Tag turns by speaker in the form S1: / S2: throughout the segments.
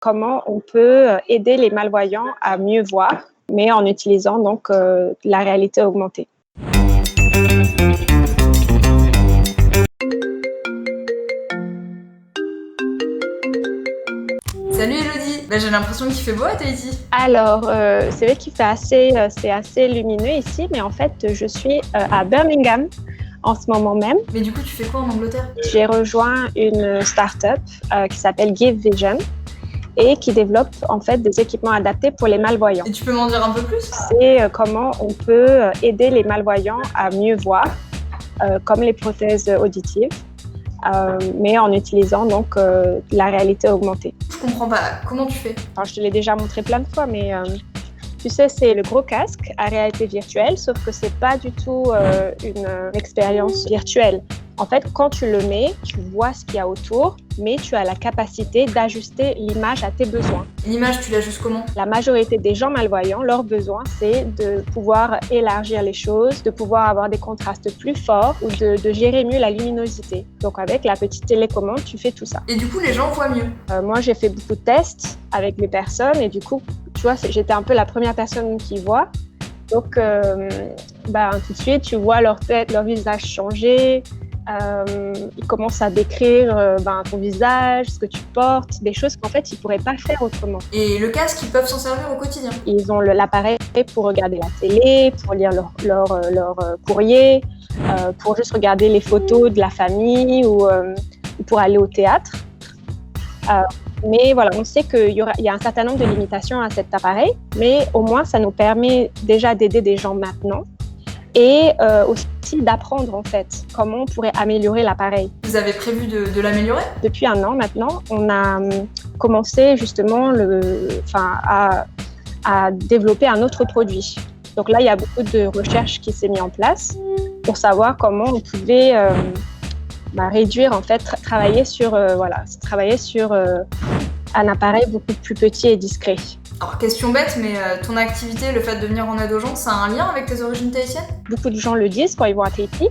S1: comment on peut aider les malvoyants à mieux voir, mais en utilisant donc la réalité augmentée.
S2: Salut Elodie, j'ai l'impression qu'il fait beau à Tahiti.
S1: Alors, c'est vrai qu'il fait c'est assez lumineux ici, mais en fait, je suis à Birmingham en ce moment même.
S2: Mais du coup, tu fais quoi en Angleterre?
S1: J'ai rejoint une start-up qui s'appelle Give Vision et qui développe en fait des équipements adaptés pour les malvoyants.
S2: Et tu peux m'en dire un peu plus?
S1: C'est comment on peut aider les malvoyants à mieux voir, comme les prothèses auditives, mais en utilisant donc la réalité augmentée.
S2: Je comprends pas, comment tu fais?
S1: Alors, je te l'ai déjà montré plein de fois, mais tu sais, c'est le gros casque à réalité virtuelle, sauf que c'est pas du tout une expérience virtuelle. En fait, quand tu le mets, tu vois ce qu'il y a autour, mais tu as la capacité d'ajuster l'image à tes besoins.
S2: L'image, tu l'ajustes comment?
S1: La majorité des gens malvoyants, leur besoin, c'est de pouvoir élargir les choses, de pouvoir avoir des contrastes plus forts ou de gérer mieux la luminosité. Donc avec la petite télécommande, tu fais tout ça.
S2: Et du coup, les gens voient mieux?
S1: Moi, j'ai fait beaucoup de tests avec les personnes et du coup, tu vois, j'étais un peu la première personne qui voit. Donc, tout de suite, tu vois leur tête, leur visage changer. Ils commencent à décrire ton visage, ce que tu portes, des choses qu'en fait, ils ne pourraient pas faire autrement.
S2: Et le casque, ils peuvent s'en servir au quotidien?
S1: Ils ont l'appareil pour regarder la télé, pour lire leur courrier, pour juste regarder les photos de la famille ou pour aller au théâtre. Mais voilà, on sait qu'il y a un certain nombre de limitations à cet appareil, mais au moins, ça nous permet déjà d'aider des gens maintenant et aussi d'apprendre en fait comment on pourrait améliorer l'appareil.
S2: Vous avez prévu de l'améliorer?
S1: Depuis 1 an maintenant, on a commencé justement à développer un autre produit. Donc là, il y a beaucoup de recherches qui s'est mis en place pour savoir comment on pouvait réduire en fait, travailler sur un appareil beaucoup plus petit et discret.
S2: Alors, question bête, mais ton activité, le fait de venir en aide aux gens, ça a un lien avec tes origines tahitiennes?
S1: Beaucoup de gens le disent quand ils vont à Tahiti,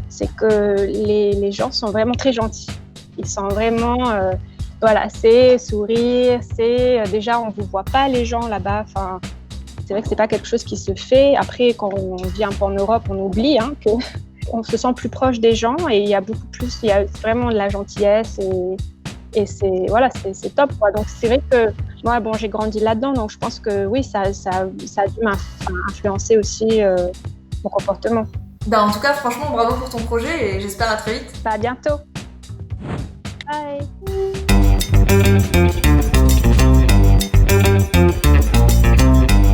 S1: c'est que les gens sont vraiment très gentils. Ils sont vraiment, c'est sourire, déjà on ne vous voit pas les gens là-bas. Enfin, c'est vrai que c'est pas quelque chose qui se fait. Après, quand on vit un peu en Europe, on oublie qu'on se sent plus proche des gens et il y a vraiment de la gentillesse et c'est top, quoi. Donc c'est vrai que moi, j'ai grandi là-dedans, donc je pense que oui, ça a dû m'influencer aussi mon comportement.
S2: En tout cas, franchement, bravo pour ton projet et j'espère à très vite.
S1: À bientôt. Bye.